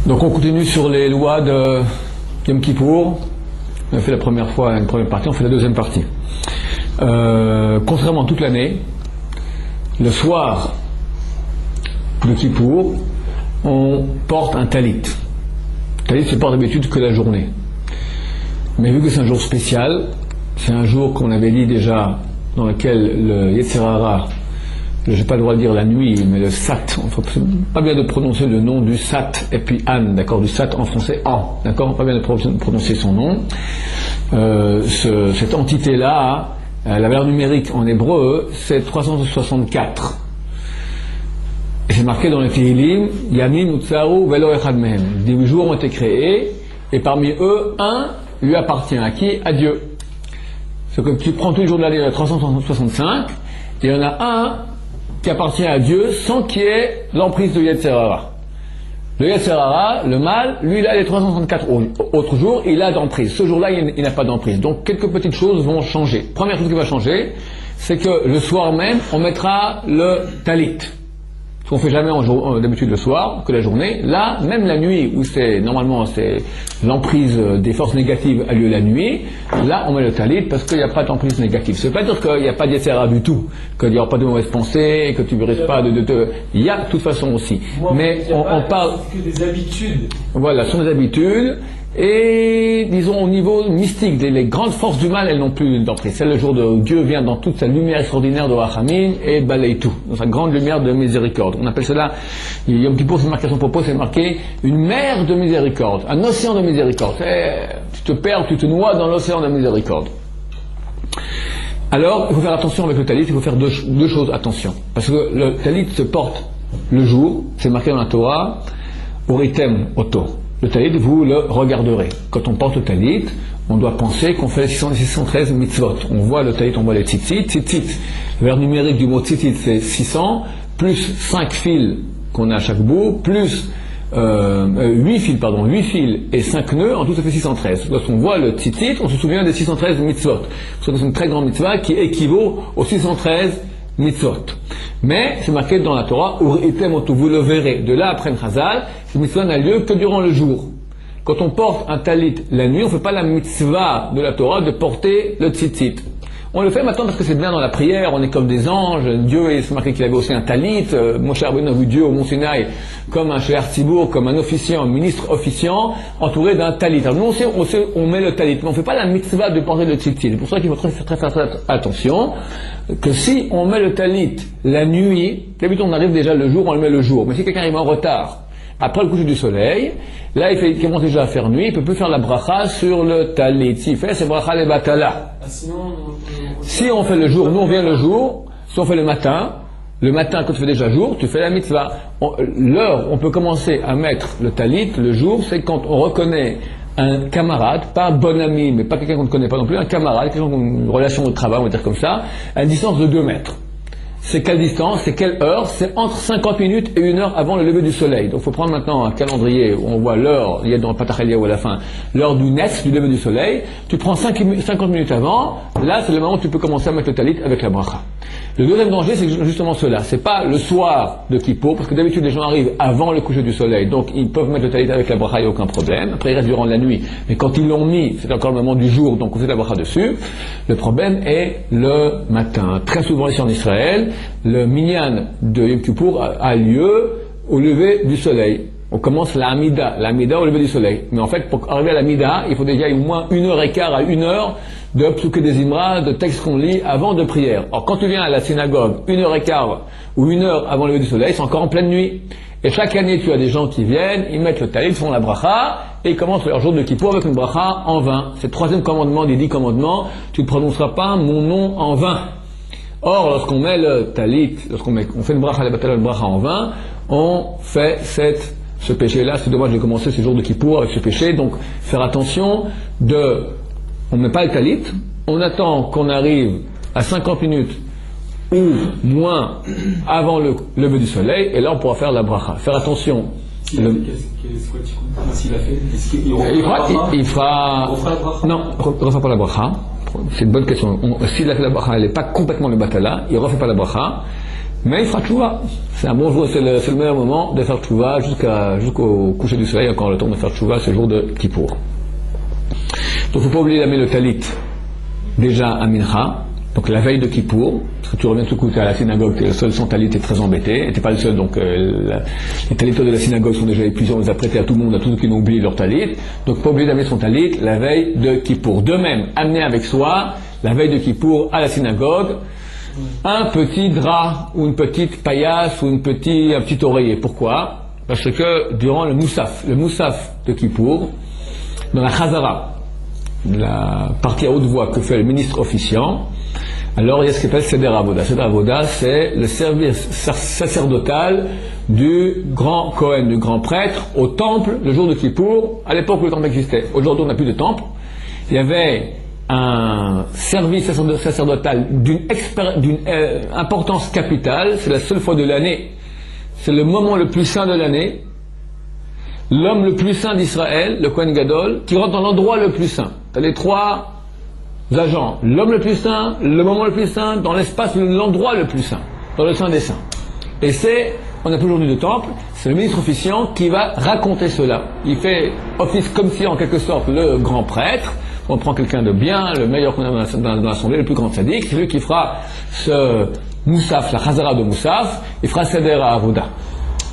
Donc on continue sur les lois de Yom Kippour. On a fait la première fois une première partie, on fait la deuxième partie. Contrairement à toute l'année, le soir de Kippour, on porte un talit. Le talit se porte d'habitude que la journée. Mais vu que c'est un jour spécial, c'est un jour qu'on avait dit déjà, dans lequel le Yetzer Hara, je n'ai pas le droit de dire la nuit, mais le Sat, pas bien de prononcer le nom du Sat et puis An, d'accord, du Sat en français An, d'accord, pas bien de prononcer son nom. Cette entité-là, la valeur numérique en hébreu, c'est 364. Et c'est marqué dans le Tehillim, Yamin Utsaru Velo Echad Mehem. 18 jours ont été créés, et parmi eux, un lui appartient. À qui? À Dieu. C'est que tu prends tous les jours de l'année 365, et il y en a un qui appartient à Dieu sans qu'il y ait l'emprise de Yetzer Hara. Le Yetzer Hara, le mal, lui, il a les 364 autres jours, il a d'emprise. Ce jour-là, il n'a pas d'emprise. Donc, quelques petites choses vont changer. Première chose qui va changer, c'est que le soir même, on mettra le talit. Ce qu'on fait jamais d'habitude le soir, que la journée. Là, même la nuit, où normalement c'est l'emprise des forces négatives a lieu la nuit, là on met le talit parce qu'il n'y a pas d'emprise négative. Ça ne veut pas dire qu'il n'y a pas d'Yetzer Hara du tout, qu'il n'y aura pas de mauvaises pensées, que tu ne risques pas de... Il y a de toute façon aussi. Mais on parle... que des habitudes. Voilà, ce sont des habitudes. Et disons au niveau mystique, les grandes forces du mal, elles n'ont plus d'emprise. C'est le jour où Dieu vient dans toute sa lumière extraordinaire de Rachamim et balaye tout, dans sa grande lumière de miséricorde. On appelle cela, Yom Kippour, c'est marqué à son propos, c'est marqué une mer de miséricorde, un océan de miséricorde. Tu te perds, tu te noies dans l'océan de miséricorde. Alors, il faut faire attention avec le talit, il faut faire deux choses, attention. Parce que le talit se porte le jour, c'est marqué dans la Torah, Uritem Oto. Le talit, vous le regarderez. Quand on porte le talit, on doit penser qu'on fait les 613 mitzvot. On voit le talit, on voit les tzitzit. Tzitzit, le valeur numérique du mot tzitzit, c'est 600, plus 5 fils qu'on a à chaque bout, plus 8 fils et 5 nœuds, en tout ça fait 613. Lorsqu'on voit le tzitzit, on se souvient des 613 mitzvot. C'est une très grande mitzvah qui équivaut aux 613 mitzvot. Mais c'est marqué dans la Torah, vous le verrez. De là après le Chazal, cette mitzvah n'a lieu que durant le jour. Quand on porte un talit la nuit, on ne fait pas la mitzvah de la Torah de porter le tzitzit. On le fait maintenant parce que c'est bien dans la prière, on est comme des anges. Dieu, c'est marqué qu'il avait aussi un talit. Moshe Rabbeinu a vu Dieu au Mont Sinaï comme un shliach tzibur, comme un officiant, un ministre officiant, entouré d'un talit. Alors nous on met le talit, mais on ne fait pas la mitzvah de porter le tzitzit. C'est pour ça qu'il faut faire attention que si on met le talit la nuit, d'habitude on arrive déjà le jour, on le met le jour. Mais si quelqu'un arrive en retard, après le coucher du soleil, là il commence déjà à faire nuit, il ne peut plus faire la bracha sur le talit. S'il fait, c'est bracha le batala. Si on fait le jour, nous on vient le jour, si on fait le matin quand tu fais déjà jour, tu fais la mitzvah. L'heure, on peut commencer à mettre le talit, le jour, c'est quand on reconnaît un camarade, pas un bon ami, mais pas quelqu'un qu'on ne connaît pas non plus, un camarade, quelqu'un qui a une relation de travail, on va dire comme ça, à une distance de 2 mètres. C'est quelle distance, c'est quelle heure? C'est entre 50 minutes et 1 heure avant le lever du soleil. Donc il faut prendre maintenant un calendrier où on voit l'heure, il y a dans le Patach Eliyahu à la fin, l'heure du nef, du lever du soleil. Tu prends 50 minutes avant, là c'est le moment où tu peux commencer à mettre le talit avec la bracha. Le deuxième danger, c'est justement cela. C'est pas le soir de Kippour, parce que d'habitude les gens arrivent avant le coucher du soleil, donc ils peuvent mettre le talit avec la bracha, il n'y a aucun problème. Après ils restent durant la nuit. Mais quand ils l'ont mis, c'est encore le moment du jour, donc on fait la bracha dessus. Le problème est le matin. Très souvent ici en Israël, le minyan de Yom Kippour a lieu au lever du soleil. On commence la Hamida au lever du soleil. Mais en fait, pour arriver à la Hamida, il faut déjà au moins 1h15 à 1 heure de Psuké des Imra, de textes qu'on lit avant de prière. Or, quand tu viens à la synagogue 1h15 ou 1 heure avant le lever du soleil, c'est encore en pleine nuit. Et chaque année, tu as des gens qui viennent, ils mettent le talit, ils font la bracha, et ils commencent leur jour de Kippour avec une bracha en vain. C'est le 3e commandement des 10 commandements, tu ne prononceras pas mon nom en vain. Or, lorsqu'on met le talit, on fait une bracha, une bracha en vain, on fait ce péché-là. C'est dommage de commencer ce jour de Kippour avec ce péché. Donc, faire attention on ne met pas le talit, on attend qu'on arrive à 50 minutes ou moins avant le lever du soleil, et là on pourra faire la bracha. Faire attention. S'il a fait, il fera. Non, il ne refera pas la bracha. C'est une bonne question. Si la bracha n'est pas complètement le batala, il ne refait pas la bracha. Mais il fera tchouva. C'est un bon jour, c'est le meilleur moment de faire tchouva jusqu'au coucher du soleil, encore le temps de faire tchouva, c'est le jour de Kippour. Donc il ne faut pas oublier d'amener le talit déjà à Mincha, donc la veille de Kippour, parce que tu reviens tout écouter à la synagogue, tu es le seul sans talit, tu es très embêté, et tu n'es pas le seul, donc les talitos de la synagogue sont déjà épuisés, on les a prêtés à tout le monde, à tous ceux qui ont oublié leur talit, donc pas oublier d'amener son talit la veille de Kippour. De même, amener avec soi, la veille de Kippour à la synagogue, un petit drap, ou une petite paillasse, ou un petit oreiller. Pourquoi? Parce que durant le moussaf de Kippour, dans la chazara, la partie à haute voix que fait le ministre officiant, alors il y a ce qu'on appelle Seder Avoda. Seder Avoda, c'est le service sacerdotal du grand Kohen, du grand prêtre, au temple le jour de Kippour, à l'époque où le temple existait. Aujourd'hui on n'a plus de temple. Il y avait un service sacerdotal d'une importance capitale, c'est la seule fois de l'année, c'est le moment le plus saint de l'année, l'homme le plus saint d'Israël, le Kohen Gadol, qui rentre dans l'endroit le plus saint. Tu as les trois agents, l'homme le plus saint, le moment le plus saint, dans l'espace, l'endroit le plus saint, dans le saint des saints. Et on n'a plus aujourd'hui de temple, c'est le ministre officiant qui va raconter cela. Il fait office comme si en quelque sorte le grand prêtre, on prend quelqu'un de bien, le meilleur qu'on a dans l'assemblée, le plus grand sadique, c'est lui qui fera ce moussaf, la chazara de moussaf, il fera Seder à Avoda.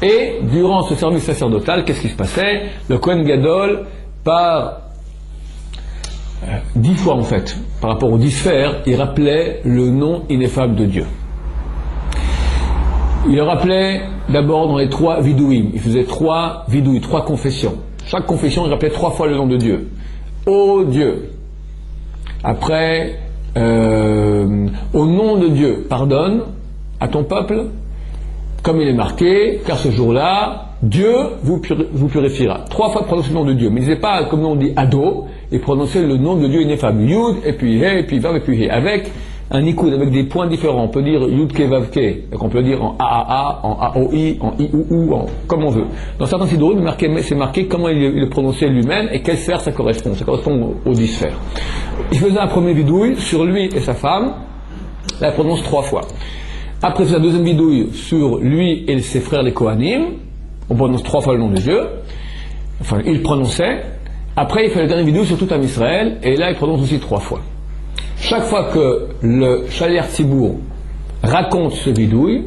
Et durant ce service sacerdotal, qu'est-ce qui se passait? Le Kohen Gadol, par 10 fois en fait, par rapport aux 10 sphères, il rappelait le nom ineffable de Dieu. Il le rappelait d'abord dans les 3 vidouim. Il faisait 3 vidouilles, 3 confessions. Chaque confession, il rappelait 3 fois le nom de Dieu. Ô Dieu. Après, au nom de Dieu, pardonne à ton peuple, comme il est marqué, car ce jour-là, Dieu vous purifiera. 3 fois prononcer le nom de Dieu. Mais il ne disait pas comme on dit Ado, et prononcer le nom de Dieu ineffable. Yud, et puis He, et puis Vav, et puis He. Avec un ikoud, avec des points différents. On peut dire Yud Ke Vav Ke. Donc on peut le dire en AAA, en AOI, en IOU, comme on veut. Dans certains sidourim, c'est marqué comment il le prononçait lui-même et quelle sphère ça correspond. Ça correspond aux 10 sphères. Il faisait un premier vidouille sur lui et sa femme. Là, il prononce 3 fois. Après, il faisait un deuxième vidouille sur lui et ses frères les Kohanim. On prononce 3 fois le nom de Dieu. Enfin, il prononçait. Après, il fait le dernier vidouille sur tout un Israël. Et là, il prononce aussi 3 fois. Chaque fois que le Shaliach Tzibour raconte ce vidouille,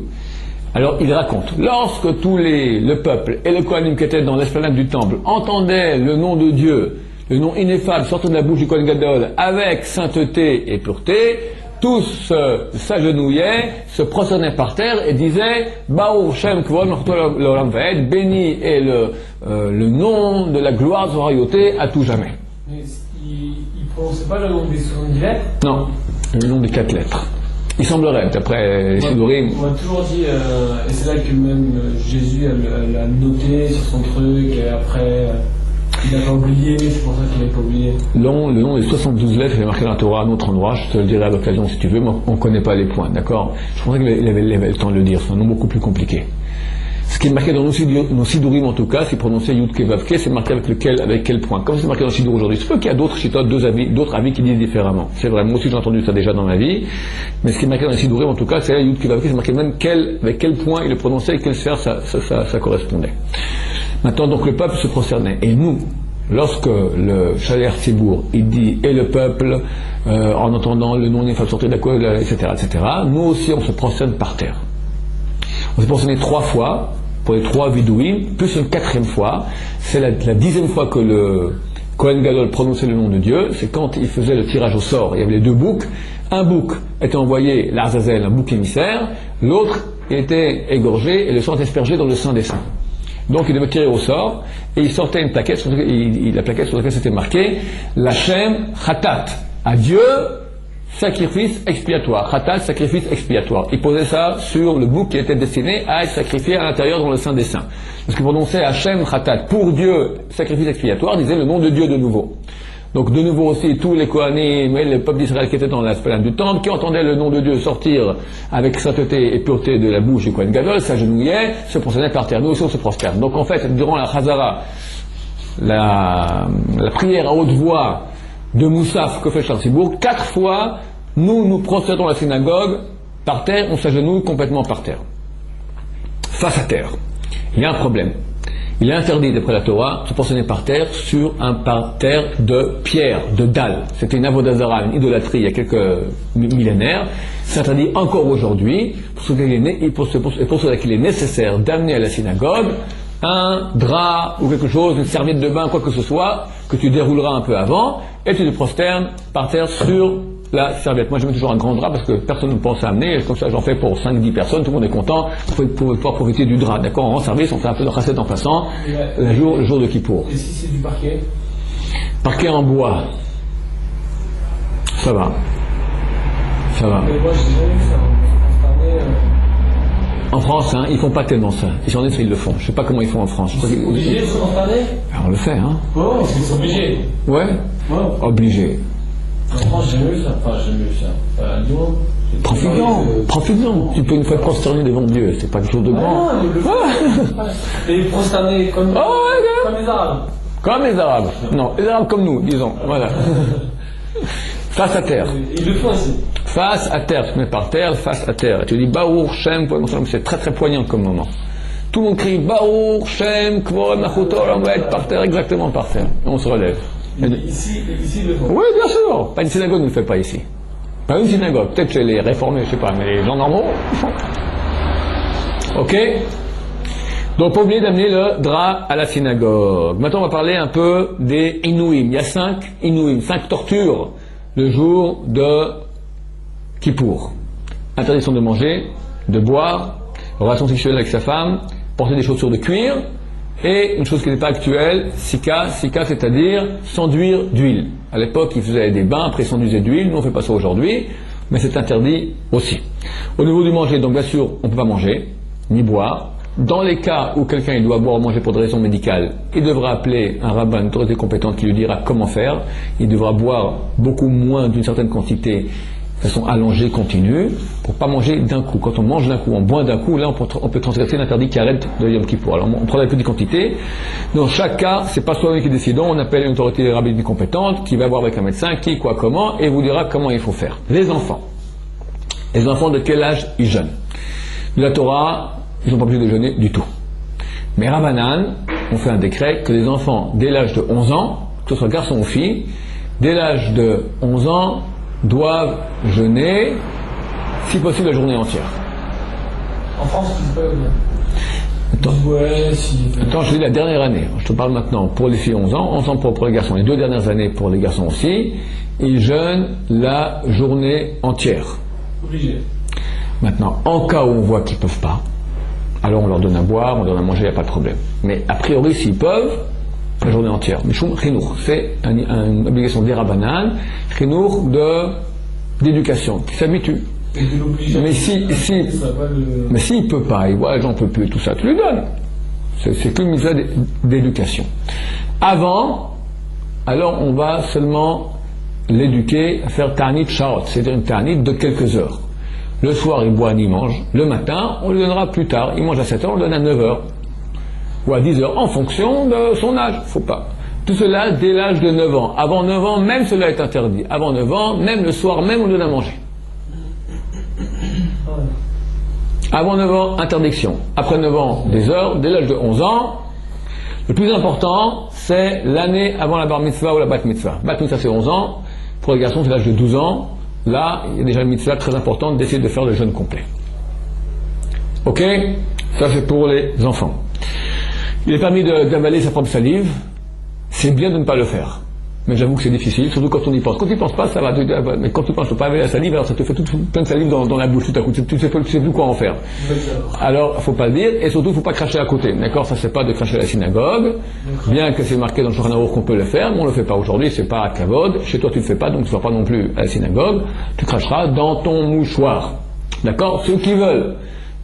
alors il raconte. Lorsque le peuple et le Kohanim qui étaient dans l'esplanade du temple entendaient le nom de Dieu, le nom ineffable sortir de la bouche du Kohen Gadol avec sainteté et pureté, tous s'agenouillaient, se prosternaient par terre et disaient Baruch Shem Kvod Malchuto L'Olam Vaed, béni est le nom de la gloire de sa royauté à tout jamais. Mais il ne prononçait pas le nom des 70 lettres? Non, le nom des 4 lettres. Il semblerait, d'après les Sidourim. On m'a toujours dit, et c'est là que même Jésus l'a noté sur son truc, et après il n'a pas oublié, c'est pour ça qu'il n'a pas oublié. Le nom des 72 lettres, il est marqué dans la Torah à un autre endroit, je te le dirai à l'occasion si tu veux, mais on ne connaît pas les points, d'accord? Je pensais qu'il avait le temps de le dire, c'est un nom beaucoup plus compliqué. Ce qui est marqué dans nos Sidourim en tout cas, c'est prononcé Yud Ke Vav Ke, c'est marqué avec quel point. Comme c'est marqué dans le Sidour aujourd'hui, c'est peut qu'il y a d'autres chitotes, d'autres avis qui disent différemment. C'est vrai, moi aussi j'ai entendu ça déjà dans ma vie, mais ce qui est marqué dans les Sidourim en tout cas, c'est Yud Ke Vav Ke, c'est marqué même avec quel point il le prononçait et quelle sphère ça correspondait. Maintenant donc le peuple se prosternait, et nous, lorsque le Shaliach Tzibour il dit et le peuple en entendant le nom ineffable sortir de la cour, etc., nous aussi on se prosterne par terre. On s'est prosterné 3 fois pour les 3 vidouim, plus une 4e fois. C'est la 10e fois que le Kohen Gadol prononçait le nom de Dieu. C'est quand il faisait le tirage au sort. Il y avait les 2 boucs. Un bouc était envoyé, l'Azazel, un bouc émissaire. L'autre était égorgé et le sang était aspergé dans le sein des saints. Donc il devait tirer au sort et il sortait une plaquette, la plaquette sur laquelle c'était marqué L'Hachem Chatat, à Dieu, sacrifice expiatoire. Khatat, sacrifice expiatoire. Il posait ça sur le bouc qui était destiné à être sacrifié à l'intérieur dans le sein des saints. Parce qu'il prononçait Hachem Khatat, pour Dieu, sacrifice expiatoire, disait le nom de Dieu de nouveau. Donc de nouveau aussi, tous les Kohanim et le peuple d'Israël qui était dans l'esplanade du temple, qui entendaient le nom de Dieu sortir avec sainteté et pureté de la bouche du Kohen Gadol, s'agenouillaient, se prosternaient par terre. Nous aussi on se prosterne. Donc en fait, durant la Chazara, la prière à haute voix de Moussaf que fait Charles Sibourg, 4 fois, nous prosternons à la synagogue Par terre, on s'agenouille complètement par terre. Face à terre. Il y a un problème. Il est interdit, d'après la Torah, de se positionner par terre sur un parterre de pierre, de dalles. C'était une avodah zara, une idolâtrie il y a quelques millénaires. C'est interdit encore aujourd'hui, pour cela qu'il est nécessaire d'amener à la synagogue un drap ou quelque chose, une serviette de bain, quoi que ce soit, que tu dérouleras un peu avant, et tu te prosternes par terre sur la serviette. Moi, je mets toujours un grand drap parce que personne ne pense à amener, et comme ça j'en fais pour 5-10 personnes, tout le monde est content, pour pouvoir profiter du drap. D'accord, on rend service, on fait un peu de recette en passant, le jour de Kippour. Et si c'est du parquet? Parquet en bois. Ça va. Ça va. Mais moi, j'ai jamais vu ça. En France, hein, ils font pas tellement ça. Ils en ils le font. Je sais pas comment ils font en France. C'est obligé de se consterner? On le fait, hein. Oh, c'est obligé. Ouais. Obligé. En France, j'ai jamais vu ça. Enfin, j'ai jamais vu ça. À Lyon. Profites-en. Tu peux une fois prosterner devant Dieu. C'est pas quelque chose de grand. Mais prosterner comme les Arabes. Comme les Arabes. Non, les Arabes comme nous, disons. Voilà. Face à terre. Ils le font aussi. Face à terre, tu te mets par terre, face à terre. Et tu dis Baruch Shem, c'est très très poignant comme moment. Tout le monde crie Baruch Shem, Kvod Machuto, on va être par terre, exactement par terre. Et on se relève. Ici, ils le font. Oui, bien sûr. Pas une synagogue ne le fait pas ici. Pas une synagogue. Peut-être chez les réformés, je sais pas, mais les gens normaux, ils font. Ok? Donc, pas oublier d'amener le drap à la synagogue. Maintenant, on va parler un peu des Inouïm. Il y a 5 Inouïm, 5 tortures le jour de Kippour. Interdiction de manger, de boire, relation sexuelle avec sa femme, porter des chaussures de cuir, et une chose qui n'est pas actuelle, sika, c'est-à-dire s'enduire d'huile. À l'époque, ils faisaient des bains, après ils s'enduisaient d'huile, nous on ne fait pas ça aujourd'hui, mais c'est interdit aussi. Au niveau du manger, donc bien sûr, on ne peut pas manger, ni boire. Dans les cas où quelqu'un il doit boire ou manger pour des raisons médicales, il devra appeler un rabbin, une autorité compétente qui lui dira comment faire. Il devra boire beaucoup moins d'une certaine quantité, de façon allongée, continue, pour ne pas manger d'un coup. Quand on mange d'un coup, on boit d'un coup, là on peut transgresser l'interdit qui arrête de Yom Kippour. Alors on prend des petites quantités. Dans chaque cas, c'est pas soi-même qui décide, on appelle une autorité rabbinique compétente qui va voir avec un médecin qui, quoi, comment, et vous dira comment il faut faire. Les enfants. Les enfants de quel âge ils jeûnent? La Torah, ils n'ont pas obligé de jeûner du tout. Mais Rabbanan, on fait un décret que les enfants dès l'âge de 11 ans, que ce soit garçon ou fille, dès l'âge de 11 ans, doivent jeûner, si possible, la journée entière. En France, ils peuvent. Attends, je dis la dernière année. Je te parle maintenant pour les filles 11 ans, 11 ans pour les garçons. Les 2 dernières années pour les garçons aussi, ils jeûnent la journée entière. Obligé. Maintenant, en cas où on voit qu'ils ne peuvent pas, alors on leur donne à boire, on leur donne à manger, il n'y a pas de problème. Mais a priori, s'ils peuvent, la journée entière. Mishum Chinour, c'est une obligation des Rabbanan, Chinour d'éducation, qui s'habitue. Mais s'il ne peut pas, il voit, j'en peux plus, tout ça, tu lui donnes. C'est qu'une mise d'éducation. Avant, alors on va seulement l'éduquer à faire ta'anit sha'ot, c'est-à-dire une ta'anit de quelques heures. Le soir, il boit ni mange. Le matin, on lui donnera plus tard. Il mange à 7 heures, on le donne à 9 heures. Ou à 10 heures, en fonction de son âge. Faut pas. Tout cela dès l'âge de 9 ans. Avant 9 ans, même cela est interdit. Avant 9 ans, même le soir, même on lui donne à manger. Avant 9 ans, interdiction. Après 9 ans, des heures. Dès l'âge de 11 ans, le plus important, c'est l'année avant la bar mitzvah ou la bat mitzvah. Bat mitzvah, c'est 11 ans. Pour les garçons, c'est l'âge de 12 ans. Là, il y a déjà une mitzvah très importante d'essayer de faire le jeûne complet. Ok? Ça, c'est pour les enfants. Il est permis d'avaler sa propre salive. C'est bien de ne pas le faire. Mais j'avoue que c'est difficile, surtout quand on y pense. Quand tu n'y penses pas, ça va. Mais quand tu penses, tu ne peux pas avaler la salive, alors ça te fait plein de salive dans la bouche tout à coup. Tu ne sais plus quoi en faire. Alors, il ne faut pas le dire. Et surtout, il ne faut pas cracher à côté. D'accord? Ça, c'est pas de cracher à la synagogue. Bien que c'est marqué dans le Shulchan Aruch qu'on peut le faire, mais on ne le fait pas aujourd'hui. C'est pas à kavod. Chez toi, tu ne le fais pas, donc tu ne vas pas non plus à la synagogue. Tu cracheras dans ton mouchoir. D'accord? Ceux qui veulent.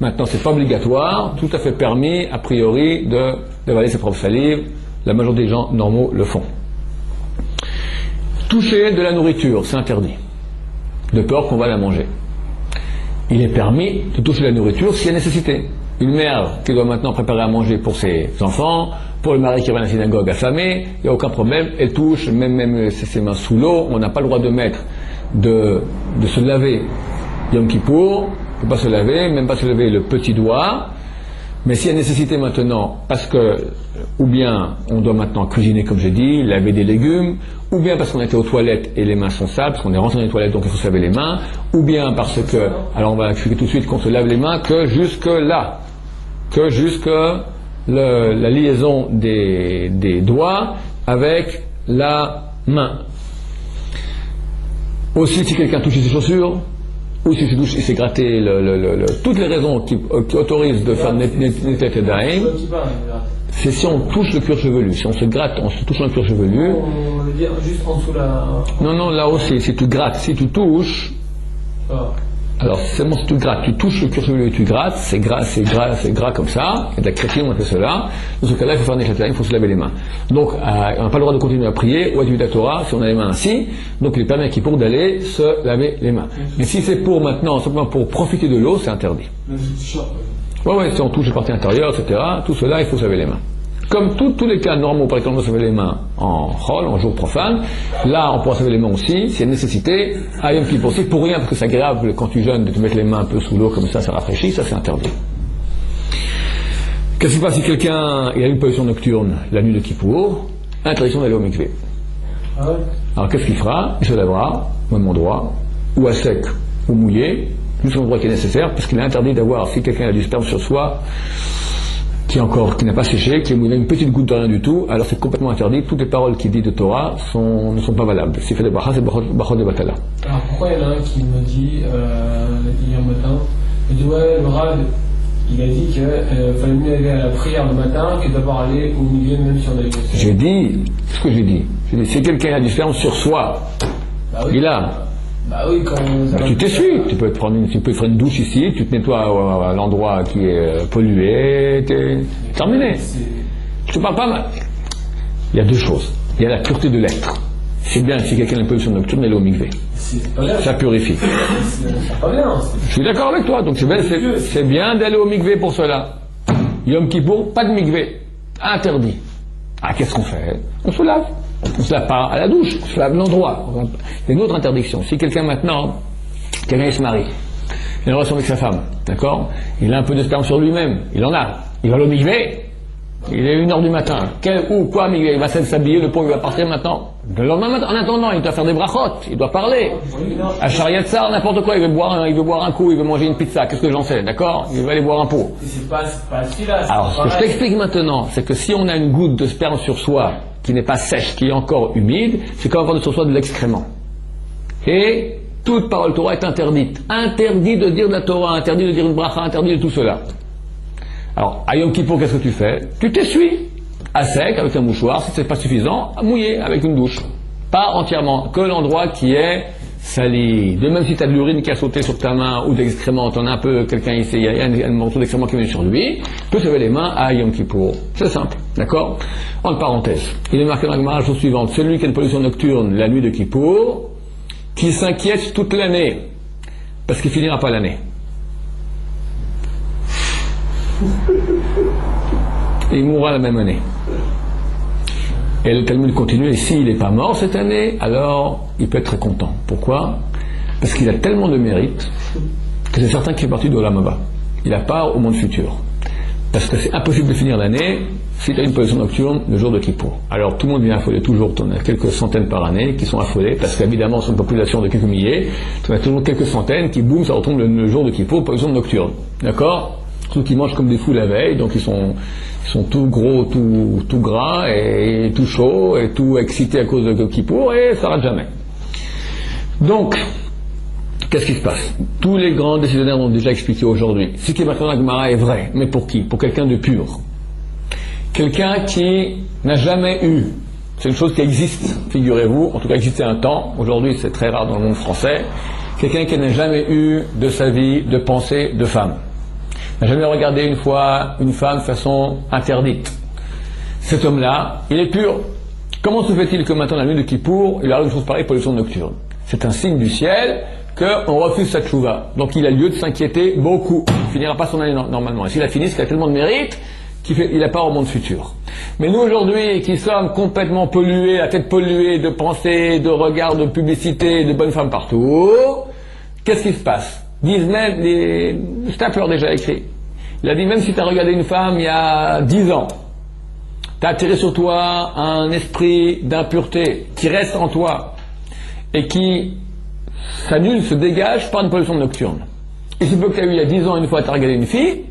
Maintenant, c'est pas obligatoire. Tout à fait permis, a priori, d'avaler sa propre salive. La majorité des gens normaux le font. Toucher de la nourriture, c'est interdit, de peur qu'on va la manger. Il est permis de toucher la nourriture s'il y a nécessité. Une mère qui doit maintenant préparer à manger pour ses enfants, pour le mari qui va à la synagogue affamé, il n'y a aucun problème, elle touche même ses mains sous l'eau, on n'a pas le droit de se laver Yom Kippour, ne peut pas se laver, même pas se laver le petit doigt. Mais s'il y a nécessité maintenant, parce que, ou bien on doit maintenant cuisiner comme j'ai dit, laver des légumes, ou bien parce qu'on était aux toilettes et les mains sont sales, parce qu'on est rentré dans les toilettes donc il faut se laver les mains, ou bien parce que, alors on va expliquer tout de suite qu'on se lave les mains que jusque là, que jusque la liaison des doigts avec la main. Aussi si quelqu'un touche ses chaussures, ou si il s'est gratté toutes les raisons qui autorisent de faire Netet Yadayim, c'est si on touche le cuir chevelu. Si on se gratte en se touchant le cuir chevelu. On veut dire juste en dessous la. Non, là aussi, si tu grattes, si tu touches. Alors, c'est bon, si tu grattes, tu touches le cuir chevelu et tu grattes, c'est gras comme ça, il y a de la crétine, on fait cela. Dans ce cas-là, il faut faire Netet Yadayim, il faut se laver les mains. Donc, on n'a pas le droit de continuer à prier ou à étudier la Torah si on a les mains ainsi, donc il permet à quiprour d'aller se laver les mains. Mais si c'est pour maintenant, simplement pour profiter de l'eau, c'est interdit. Ouais, si on touche les parties intérieures, etc., tout cela, il faut se laver les mains. Comme tous les cas normaux par lesquels on doit se laver les mains en chol, en jour profane, là on pourra se laver les mains aussi, s'il y a nécessité, à Yom Kippour aussi, pour rien, parce que c'est agréable quand tu jeûnes de te mettre les mains un peu sous l'eau comme ça rafraîchit, ça c'est interdit. Qu'est-ce qui se passe si quelqu'un il a une pollution nocturne la nuit de Kippour? Interdiction d'aller au mikvé. Ah ouais. Alors qu'est-ce qu'il fera? Il se lavera au même endroit, ou à sec, ou mouillé, juste l'endroit qui est nécessaire, parce qu'il est interdit d'avoir, si quelqu'un a du sperme sur soi, qui n'a pas séché, qui a une petite goutte de rien du tout, alors c'est complètement interdit. Toutes les paroles qu'il dit de Torah ne sont pas valables. S'il fait des brachas, c'est brachot de batala. Alors pourquoi il y en a un qui me dit, hier matin, il dit ouais, le Rav, il a dit qu'il fallait mieux aller à la prière le matin que d'abord aller au milieu, même si on a eu. J'ai dit, ce que j'ai dit, si quelqu'un a du sperme sur soi, bah oui. il a. Bah oui, quand tu t'essuies, tu peux faire une douche ici, tu te nettoies à l'endroit qui est pollué, t'es terminé. Je te parle pas mal. Il y a deux choses. Il y a la pureté de l'être. C'est bien si quelqu'un a une pollution nocturne, elle est au mikvé. Ça purifie. C'est pas bien. Je suis d'accord avec toi, donc c'est bien d'aller au mikvé pour cela. Yom Kippour, pas de mikvé. Interdit. Ah, qu'est-ce qu'on fait? On se lave. On ne se lave pas à la douche, on se lave l'endroit. Il y a une autre interdiction. Si quelqu'un maintenant, il se marie, il a une relation avec sa femme, d'accord? Il a un peu de sperme sur lui-même, il en a. Il va au mikvé, il est 1h du matin. Quoi mikvé? Il va s'habiller, le pauvre il va partir maintenant. Le lendemain matin, en attendant, il doit faire des brachot, il doit parler. À Shariatzar, n'importe quoi, il veut boire un coup, il veut manger une pizza, qu'est-ce que j'en sais, d'accord? Il va aller boire un pot. C'est pas celui-là. Alors, ce que je t'explique maintenant, c'est que si on a une goutte de sperme sur soi, qui n'est pas sèche, qui est encore humide, c'est comme avoir sur soi de l'excrément. Et toute parole Torah est interdite. Interdit de dire de la Torah, interdit de dire une bracha, interdit de tout cela. Alors, à Yom Kippour, qu'est-ce que tu fais? Tu t'essuies à sec avec un mouchoir, si c'est pas suffisant, à mouiller avec une douche. Pas entièrement, que l'endroit qui est sali. De même si tu as de l'urine qui a sauté sur ta main ou d'excréments, t'en as un peu, quelqu'un ici, il y a un morceau d'excrément qui est venu sur lui, tu peux se laver les mains à Yom Kippour. C'est simple, d'accord? Entre parenthèses, il est marqué dans la Gemara la chose suivante: celui qui a une pollution nocturne la nuit de Kippour, qui s'inquiète toute l'année, parce qu'il finira pas l'année. Et il mourra la même année. Et le Talmud continue, et s'il n'est pas mort cette année, alors il peut être très content. Pourquoi? Parce qu'il a tellement de mérite que c'est certain qu'il fait partie de Olam Haba. Il a part au monde futur. Parce que c'est impossible de finir l'année si tu as une pollution nocturne le jour de Kippour. Alors tout le monde vient affoler toujours, tu en as quelques centaines par année qui sont affolés, parce qu'évidemment sur une population de quelques milliers, tu en as toujours quelques centaines qui, boum, ça retombe le jour de Kippour, pollution nocturne. D'accord? Ceux qui mangent comme des fous la veille, donc ils sont tout gros, tout gras, et tout chaud, et tout excités à cause de Kippour, et ça rate jamais. Donc, qu'est-ce qui se passe? Tous les grands décisionnaires ont déjà expliqué aujourd'hui. Ce qui est marqué dans la Gemara est vrai, mais pour qui? Pour quelqu'un de pur. Quelqu'un qui n'a jamais eu, c'est une chose qui existe, figurez-vous, en tout cas existait un temps, aujourd'hui c'est très rare dans le monde français, quelqu'un qui n'a jamais eu de sa vie de pensée de femme. N'a jamais regardé une fois une femme de façon interdite. Cet homme-là, il est pur. Comment se fait-il que maintenant, la nuit de Kippour, il arrive une chose pareille, pollution nocturne? C'est un signe du ciel qu'on refuse sa tchouva. Donc il a lieu de s'inquiéter beaucoup. Il ne finira pas son année normalement. Et s'il a fini, c'est qu'il a tellement de mérite qu'il n'a pas au monde futur. Mais nous aujourd'hui, qui sommes complètement pollués, la tête polluée de pensées, de regards, de publicité, de bonnes femmes partout, qu'est-ce qui se passe? disent même, les tapeurs déjà écrit. Il a dit, même si tu as regardé une femme il y a 10 ans, tu as attiré sur toi un esprit d'impureté qui reste en toi et qui s'annule, se dégage par une pollution nocturne. Il se peut que tu as eu il y a 10 ans une fois tu as regardé une fille,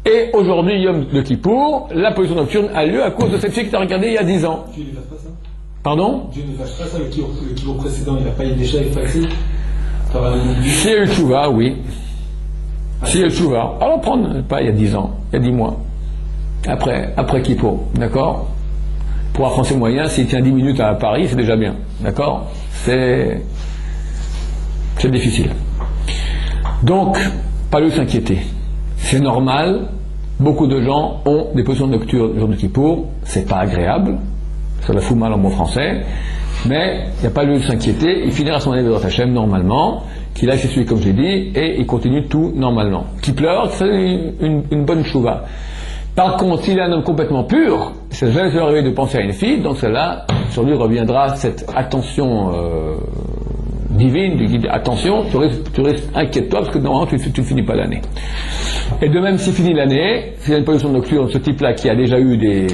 et aujourd'hui, Yom de Kippour, la pollution nocturne a lieu à cause de cette fille que tu as regardée il y a 10 ans. Dieu ne fasse pas ça. Pardon? Dieu ne fasse pas ça, le kippour précédent, il n'a pas eu d'échec facile. Si il y a eu tchouva, oui. Si il y a eu tchouva, alors prendre, pas il y a 10 ans, il y a 10 mois. Après Kippour, d'accord? Pour un Français moyen, s'il tient 10 minutes à Paris, c'est déjà bien, d'accord? C'est difficile. Donc, pas lieu de s'inquiéter. C'est normal, beaucoup de gens ont des positions nocturnes le jour de Kippour, c'est pas agréable, ça la fout mal en bon français, mais il n'y a pas lieu de s'inquiéter, il finira son année de Hashem normalement, qu'il aille s'essuyer comme j'ai dit, et il continue tout normalement. Qui pleure, c'est une bonne chouva. Par contre, s'il est un homme complètement pur, c'est jamais arrivé de penser à une fille, donc cela, sur lui reviendra cette attention divine, du guide, attention, tu restes inquiète-toi parce que normalement tu ne finis pas l'année. Et de même, s'il finit l'année, s'il y a une pollution nocturne de ce type-là qui a déjà eu des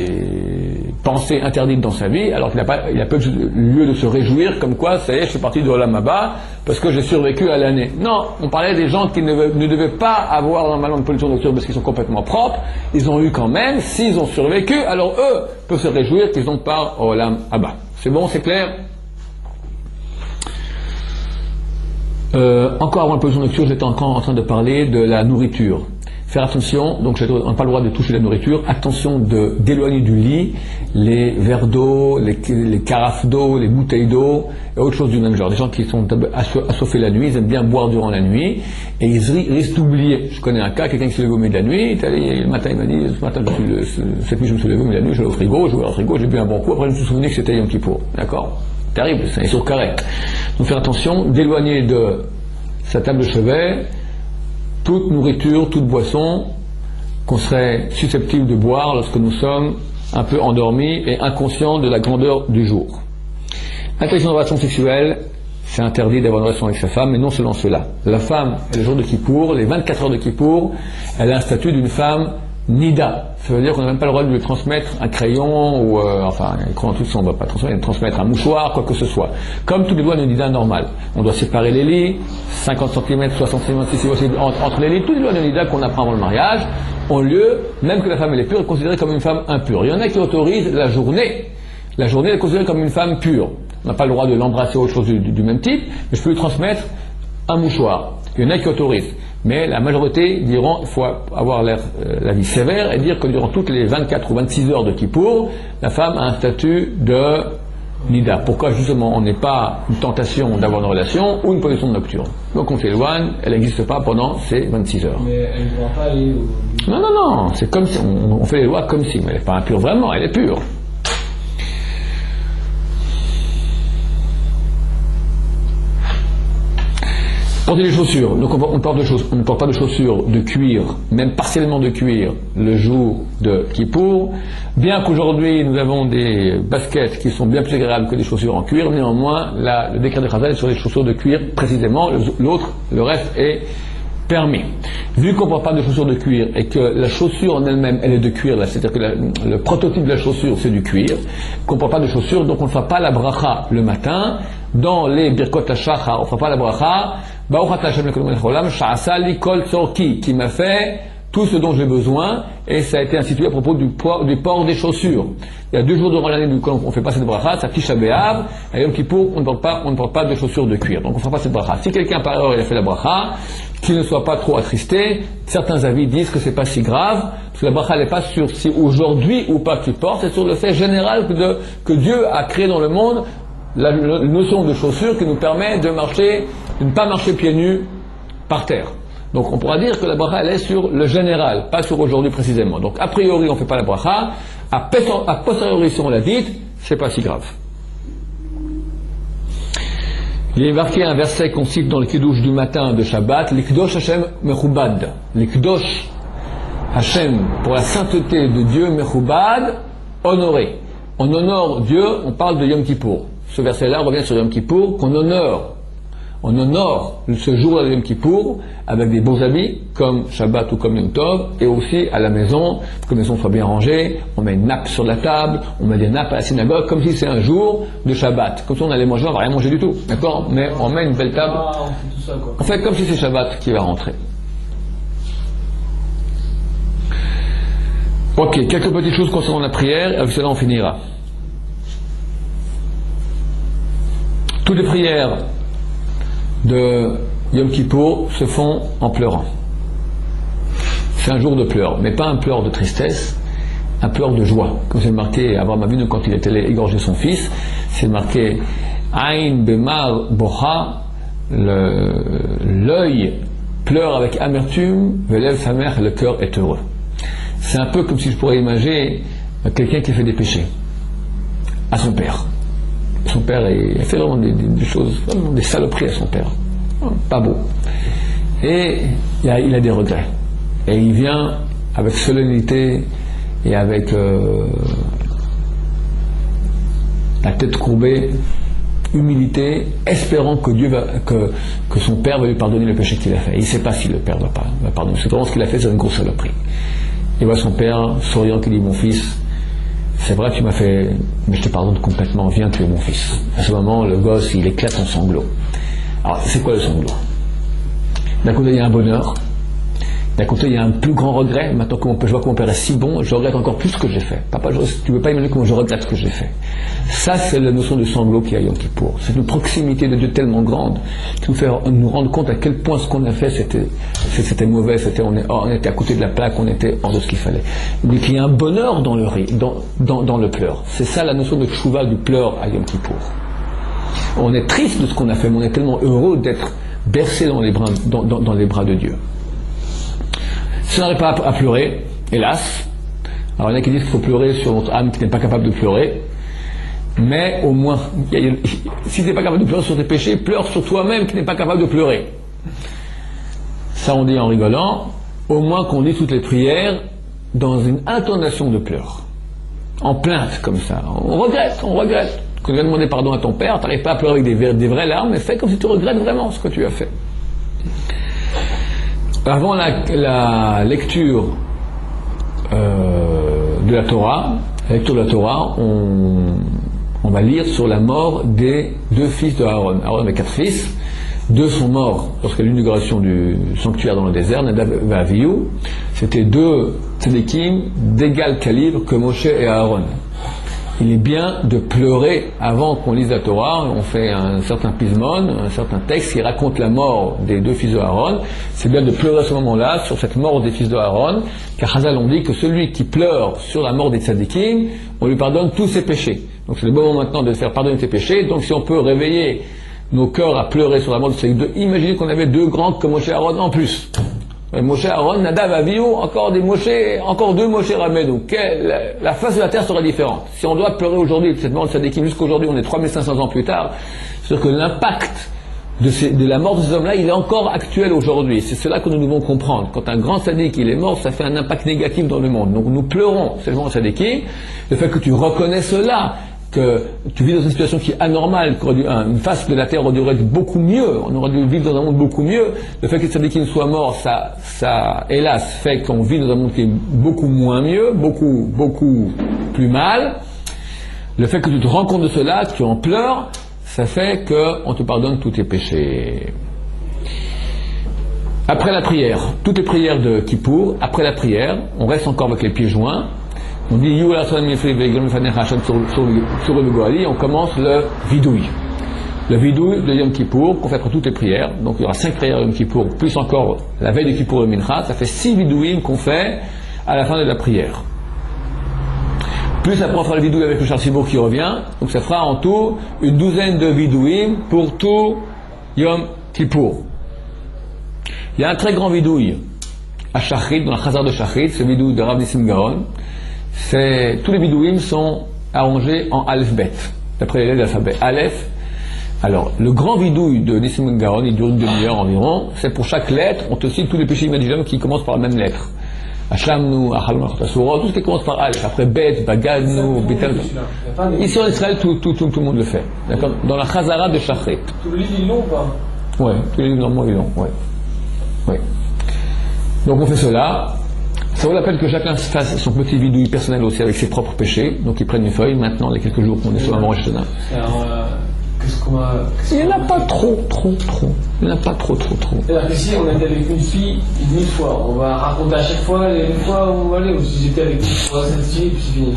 pensées interdites dans sa vie, alors qu'il n'a pas lieu de se réjouir comme quoi, ça y est, je suis parti de Olam Haba parce que j'ai survécu à l'année. Non, on parlait des gens qui ne devaient pas avoir normalement une pollution nocturne parce qu'ils sont complètement propres, ils ont eu quand même, s'ils ont survécu, alors eux peuvent se réjouir qu'ils ont pas Olam Haba. C'est bon, c'est clair? Encore avant la pollution nocturne, j'étais encore en train de parler de la nourriture. Faire attention, donc on n'a pas le droit de toucher la nourriture, attention d'éloigner du lit les verres d'eau, les carafes d'eau, les bouteilles d'eau, et autre chose du même genre. Des gens qui sont assoiffés la nuit, ils aiment bien boire durant la nuit, et ils risquent d'oublier. Je connais un cas, quelqu'un qui s'est levé au milieu de la nuit, le matin il m'a dit, cette nuit je me suis levé au milieu de la nuit, je vais au frigo, je vais au frigo, j'ai bu un bon coup, après je me suis souvenu que c'était Yom Kippour. D'accord? Terrible, c'est sur carré. Donc faire attention d'éloigner de sa table de chevet toute nourriture, toute boisson qu'on serait susceptible de boire lorsque nous sommes un peu endormis et inconscients de la grandeur du jour. Interdiction de relation sexuelle, c'est interdit d'avoir une relation avec sa femme, mais non seulement cela. La femme, le jour de Kippour, les 24 heures de Kippour, elle a un statut d'une femme Nida. Ça veut dire qu'on n'a même pas le droit de lui transmettre un crayon ou écran tout ça, on ne va pas transmettre un mouchoir, quoi que ce soit. Comme tous les lois de Nida normales. On doit séparer les lits, 50 cm, 60 cm si c'est possible entre les lits. Toutes les lois de Nida qu'on apprend avant le mariage ont lieu, même que la femme elle est pure, est considérée comme une femme impure. Il y en a qui autorisent la journée. La journée est considérée comme une femme pure. On n'a pas le droit de l'embrasser ou autre chose du même type, mais je peux lui transmettre un mouchoir. Il y en a qui autorisent. Mais la majorité diront qu'il faut avoir la vie sévère et dire que durant toutes les 24 ou 26 heures de Kippour, la femme a un statut de Nida. Pourquoi justement on n'est pas une tentation d'avoir une relation ou une pollution nocturne. Donc on s'éloigne, elle n'existe pas pendant ces 26 heures. Mais elle ne doit pas aller au... Non, c'est comme si, on fait les lois comme si, mais elle n'est pas impure vraiment, elle est pure. Porter des chaussures. Donc on ne porte pas de chaussures de cuir, même partiellement de cuir, le jour de Kippour. Bien qu'aujourd'hui nous avons des baskets qui sont bien plus agréables que des chaussures en cuir, néanmoins le décret de Chazal est sur les chaussures de cuir précisément. Le reste est permis. Vu qu'on ne porte pas de chaussures de cuir et que la chaussure en elle-même elle est de cuir, c'est-à-dire que le prototype de la chaussure c'est du cuir, qu'on ne porte pas de chaussures, donc on ne fera pas la bracha le matin. Dans les Birkot HaShachar, on ne fera pas la bracha. Qui m'a fait tout ce dont j'ai besoin, et ça a été institué à propos du port des chaussures. Il y a 2 jours durant l'année où on ne fait pas cette bracha, ça Tisha B'Av, et Yom Kippour, on ne porte pas de chaussures de cuir. Donc on ne fera pas cette bracha. Si quelqu'un par erreur il a fait la bracha, qu'il ne soit pas trop attristé, certains avis disent que c'est pas si grave, parce que la bracha n'est pas sur si aujourd'hui ou pas tu portes, c'est sur le fait général que Dieu a créé dans le monde la notion de chaussure qui nous permet de ne pas marcher pieds nus par terre. Donc on pourra dire que la bracha elle est sur le général, pas sur aujourd'hui précisément. Donc a priori on ne fait pas la bracha, a posteriori si on l'a dite, c'est pas si grave. Il est marqué un verset qu'on cite dans le Kiddush du matin de Shabbat, l'Ikdosh Hashem Mechubad. L'Ikdosh Hashem, pour la sainteté de Dieu, Mechubad, honoré. On honore Dieu, on parle de Yom Kippour. Ce verset-là revient sur Yom Kippour, qu'on honore. on honore ce jour-là de Yom Kippour avec des beaux habits, comme Shabbat ou comme Yom Tov, et aussi à la maison, que la maison soit bien rangée, on met une nappe sur la table, on met des nappes à la synagogue, comme si c'est un jour de Shabbat. Comme si on allait manger, on va rien manger du tout, d'accord? Mais on met une belle table. On fait tout ça, quoi. On fait comme si c'est Shabbat qui va rentrer. Ok, quelques petites choses concernant la prière, avec cela on finira. Toutes les prières de Yom Kippour se font en pleurant. C'est un jour de pleurs, mais pas un pleur de tristesse, un pleur de joie. Comme c'est marqué Abraham Avinu quand il était allé égorger son fils, c'est marqué Ain Bemar Bocha, l'œil pleure avec amertume, Velev Samer, le cœur est heureux. C'est un peu comme si je pourrais imaginer quelqu'un qui fait des péchés à son père. Son père il fait vraiment des choses, vraiment des saloperies à son père. Pas beau. Et il a des regrets. Et il vient avec solennité et avec la tête courbée, humilité, espérant que Dieu que son père va lui pardonner le péché qu'il a fait. Et il ne sait pas si le père va pardonner. C'est vraiment ce qu'il a fait, c'est une grosse saloperie. Et voit son père souriant qui dit: mon fils, c'est vrai, tu m'as fait, mais je te pardonne complètement, viens, tu es mon fils. À ce moment, le gosse, il éclate en sanglots. Alors, c'est quoi le sanglot? D'un côté, il y a un bonheur. D'un côté, il y a un plus grand regret. Maintenant que je vois que mon père est si bon, je regrette encore plus ce que j'ai fait. Papa, tu ne peux pas imaginer comment je regrette ce que j'ai fait. Ça, c'est la notion de sanglot qu'il y a à Yom Kippour. C'est une proximité de Dieu tellement grande qui nous fait nous rendre compte à quel point ce qu'on a fait, c'était mauvais, on était à côté de la plaque, on était hors de ce qu'il fallait. Mais qu'il y a un bonheur dans le pleur. C'est ça la notion de tchouva, du pleur à Yom Kippour. On est triste de ce qu'on a fait, mais on est tellement heureux d'être bercé dans les bras de Dieu. Si on n'arrive pas à pleurer, hélas, alors il y en a qui disent qu'il faut pleurer sur notre âme qui n'est pas capable de pleurer, mais au moins, si tu n'es pas capable de pleurer sur tes péchés, pleure sur toi-même qui n'est pas capable de pleurer. Ça on dit en rigolant, au moins qu'on dit toutes les prières dans une intonation de pleurs, en plainte comme ça. On regrette. Quand tu viens demander pardon à ton père, tu n'arrives pas à pleurer avec des vraies larmes, mais fais comme si tu regrettes vraiment ce que tu as fait. Avant la lecture de la Torah, on va lire sur la mort des deux fils de Aaron. Aaron avait 4 fils. 2 sont morts lorsqu'il y a l'inauguration du sanctuaire dans le désert, Nadav et Avihu. C'était 2 tzadikim d'égal calibre que Moshe et Aaron. Il est bien de pleurer avant qu'on lise la Torah. On fait un certain pismon, un certain texte qui raconte la mort des 2 fils de Aaron. C'est bien de pleurer à ce moment-là sur cette mort des fils de Aaron, car Chazal on dit que celui qui pleure sur la mort des tzadikim, on lui pardonne tous ses péchés. Donc c'est le bon moment maintenant de faire pardonner ses péchés. Donc si on peut réveiller nos cœurs à pleurer sur la mort de ces 2, imaginez qu'on avait 2 grands comme Moshe et Aaron en plus. Moshe, Aaron, Nadav, Avihu, encore 2 Moshe Rabbeinu. La face de la terre sera différente. Si on doit pleurer aujourd'hui, cette mort de Tzadikim, jusqu'aujourd'hui, on est 3500 ans plus tard, c'est-à-dire que l'impact de la mort de ces hommes-là, il est encore actuel aujourd'hui. C'est cela que nous devons comprendre. Quand un grand Tzadik, il est mort, ça fait un impact négatif dans le monde. Donc nous pleurons, c'est le grand Tzadikim, le fait que tu reconnais cela, que tu vis dans une situation qui est anormale, une face de la terre aurait dû être beaucoup mieux, on aurait dû vivre dans un monde beaucoup mieux. Le fait que Tzadikim soit mort, ça, hélas, fait qu'on vit dans un monde qui est beaucoup moins mieux, beaucoup plus mal. Le fait que tu te rends compte de cela, que tu en pleures, ça fait qu'on te pardonne tous tes péchés. Après la prière, toutes les prières de Kippour, après la prière, on reste encore avec les pieds joints. On dit on commence le vidouille. Le vidouille de Yom Kippour, qu'on fait après toutes les prières. Donc il y aura 5 prières de Yom Kippour, plus encore la veille de Kippour et Mincha. Ça fait 6 vidouilles qu'on fait à la fin de la prière. Plus après on fera le vidouille avec le Charsibourg qui revient. Donc ça fera en tout une douzaine de vidouilles pour tout Yom Kippour. Il y a un très grand vidouille à Shachrit, dans la Chazar de Shachrit, ce vidouille de Rav Nissim Gaon. Tous les vidouim sont arrangés en Aleph-Bet, d'après les lettres de l'alphabet. Aleph. Alors, le grand vidouille de Nissim Gaon, il dure une demi-heure environ, c'est pour chaque lettre, on te cite tous les péchés imaginables qui commencent par la même lettre. Hachamnu, Achalnu, Achatasuro, tout ce qui commence par Aleph. Après Bet, Bagadnu, Bital. Ici en Israël, tout le monde le fait. D'accord? Dans la Chazara de Shachrit. Tout le livre, ils l'ont ou pas? Ouais, tous les livres normaux ils l'ont, ouais. Ouais. Donc on fait cela. Ça vaut la peine que chacun fasse son petit vidouille personnel aussi avec ses propres péchés. Donc ils prennent une feuille, maintenant les quelques jours qu'on est sur la Rosh Hashanah. Alors, Il n'y en a pas trop. Il n'y en a pas trop. C'est-à-dire que si on était avec une fille une fois, on va raconter à chaque fois les fois où on va aller, ou si j'étais avec une fois celle-ci, puis c'est fini.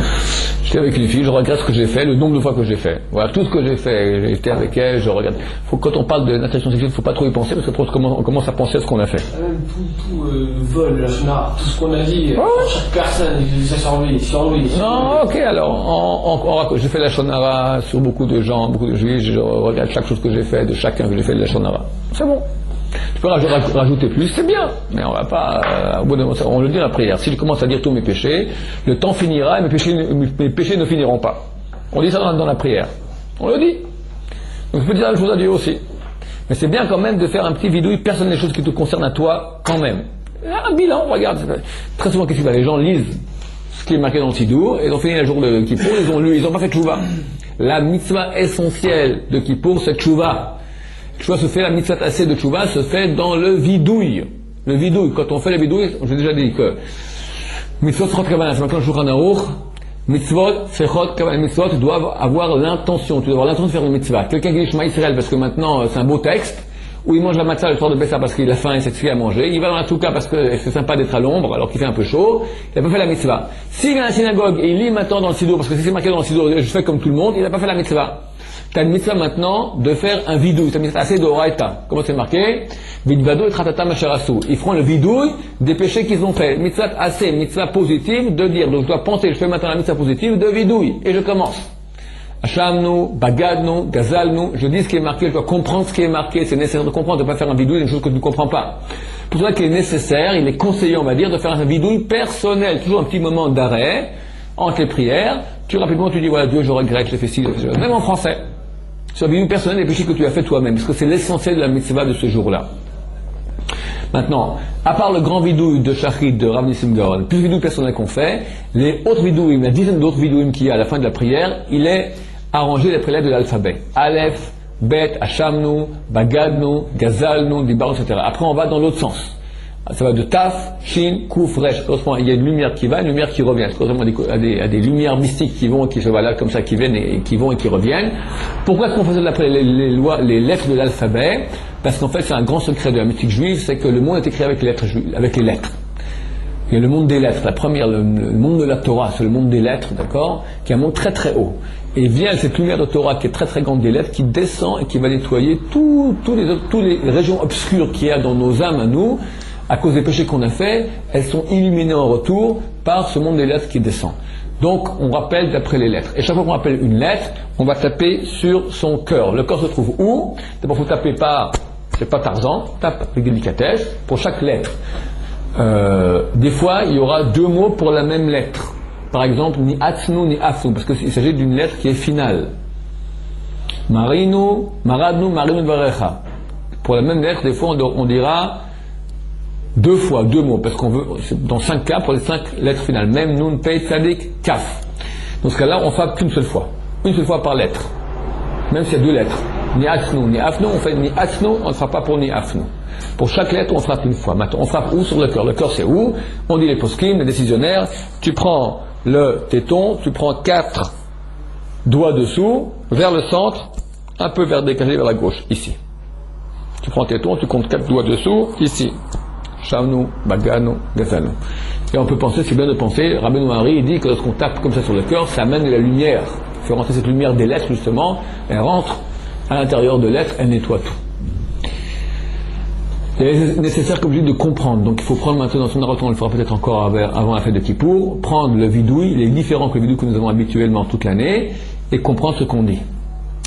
J'étais avec une fille, je regrette ce que j'ai fait, le nombre de fois que j'ai fait. Voilà, tout ce que j'ai fait, j'ai été avec elle, je regrette. Quand on parle de natation sexuelle, il ne faut pas trop y penser, parce que on commence à penser à ce qu'on a fait. Même tout vol, la chenard, tout ce qu'on a dit, chaque personne, ça survit. Non, ok, alors, j'ai fait la shonara sur beaucoup de gens, beaucoup de juifs, je regrette chaque chose que j'ai fait, de chacun que j'ai fait de la shonara. C'est bon. Tu peux rajouter plus, c'est bien, mais on va pas, au bout d'un moment, on le dit dans la prière. Si je commence à dire tous mes péchés, le temps finira et mes péchés ne finiront pas. On dit ça dans la prière. On le dit. Donc je peux dire la même chose à Dieu aussi. Mais c'est bien quand même de faire un petit vidouille personnel des choses qui te concernent à toi quand même. Un bilan, regarde. Très souvent, qu'est-ce qu'il y a ? Les gens lisent ce qui est marqué dans le Sidour, et ils ont fini la journée de Kippour, ils ont lu, ils n'ont pas fait tchouva. La mitzvah essentielle de Kippour, c'est tchouva. Tchouva se fait, la mitzvah assez de tchouva se fait dans le vidouille. Le vidouille, quand on fait le vidouille, j'ai déjà dit que mitzvot sechot kavanah, c'est maintenant le Shulchan Aruch, mitzvot sechot kavanah, mitzvot doivent avoir l'intention, tu dois avoir l'intention de faire une mitzvah. Quelqu'un qui dit Shema Yisrael parce que maintenant c'est un beau texte, ou il mange la matzah le soir de Bessa parce qu'il a faim et c'est ce qu'il a mangé, il va dans la touka parce que c'est sympa d'être à l'ombre alors qu'il fait un peu chaud, il n'a pas fait la mitzvah. S'il vient à la synagogue et il lit maintenant dans le Sidour, parce que si c'est marqué dans le Sidour, je fais comme tout le monde, il n'a pas fait la mitzvah. Tu as une mitzvah maintenant de faire un vidouille. Tu as une mitzvah assez de oraita. Comment c'est marqué ? Vidvado et tratata macharasu. Ils feront le vidouille des péchés qu'ils ont fait. Mitzvah assez, mitzvah positive de dire. Donc je dois penser, je fais maintenant la mitzvah positive de vidouille. Et je commence. Achamnu, bagadnu, gazalnu. Je dis ce qui est marqué, je dois comprendre ce qui est marqué. C'est nécessaire de comprendre, de ne pas faire un vidouille d'une chose que tu ne comprends pas. Pour cela qu'il est nécessaire, il est conseillé, on va dire, de faire un vidouille personnel. Toujours un petit moment d'arrêt entre les prières. Rapidement, tu dis, voilà, Dieu, je regrette, j'ai fait ci, même en français. Sur la vidouille personnelle, les péchés que tu as fait toi-même, parce que c'est l'essentiel de la mitzvah de ce jour-là. Maintenant, à part le grand vidouille de Shachrit, de Rav Nissim Gaon, plus vidouille personnelle qu'on fait, les autres vidouilles, la dizaine d'autres vidouilles qu'il y a à la fin de la prière, il est arrangé d'après l'aide de l'alphabet. Aleph, Bet, Hashamnu, Bagadnu, Gazalnu, Dibarnu, etc. Après, on va dans l'autre sens. Ça va de Taf, Shin, Kouf, Resh. Il y a une lumière qui va, une lumière qui revient. C'est correspond à des lumières mystiques qui vont et qui se voilà comme ça, qui viennent et qui vont et qui reviennent. Pourquoi est-ce qu'on faisait d'après les lettres de l'alphabet ? Parce qu'en fait, c'est un grand secret de la mystique juive, c'est que le monde est écrit avec les lettres. Il y a le monde des lettres. La première, le monde de la Torah, c'est le monde des lettres, d'accord ? Qui est un monde très très haut. Et vient cette lumière de Torah qui est très très grande des lettres, qui descend et qui va nettoyer toutes les régions obscures qu'il y a dans nos âmes à nous. À cause des péchés qu'on a faits, elles sont illuminées en retour par ce monde des lettres qui descend. Donc, on rappelle d'après les lettres. Et chaque fois qu'on rappelle une lettre, on va taper sur son cœur. Le cœur se trouve où ? D'abord, il faut taper c'est pas Tarzan, tape avec délicatesse pour chaque lettre. Des fois, il y aura deux mots pour la même lettre. Par exemple, ni atznu, ni afnu, parce qu'il s'agit d'une lettre qui est finale. Marinu, maradnu, marinu varecha. Pour la même lettre, des fois, on dira deux fois, deux mots, parce qu'on veut, dans 5 cas, pour les 5 lettres finales, même nun, pei, tzadik, kaf. Dans ce cas-là, on frappe qu'une seule fois. Une seule fois par lettre. Même s'il y a 2 lettres. Ni atznu, ni afnu, on fait ni atznu, on ne frappe pas pour ni afnu. Pour chaque lettre, on frappe une fois. Maintenant, on frappe où sur le cœur ? Le cœur, c'est où ? On dit les poskim, les décisionnaires. Tu prends le téton, tu prends 4 doigts dessous, vers le centre, un peu décalé vers la gauche, ici. Tu prends le téton, tu comptes 4 doigts dessous, ici. Shamnu, Baganu, Gazalnu. Et on peut penser, c'est bien de penser, Rabbeinu Hari dit que lorsqu'on tape comme ça sur le cœur, ça amène de la lumière. Il faut rentrer cette lumière des lettres, justement, elle rentre à l'intérieur de l'être, elle nettoie tout. Il est nécessaire comme je dis de comprendre. Donc il faut prendre maintenant dans son narrateur, on le fera peut-être encore avant la fête de Kippour, prendre le vidouille, il est différent que le vidouille que nous avons habituellement toute l'année, et comprendre ce qu'on dit.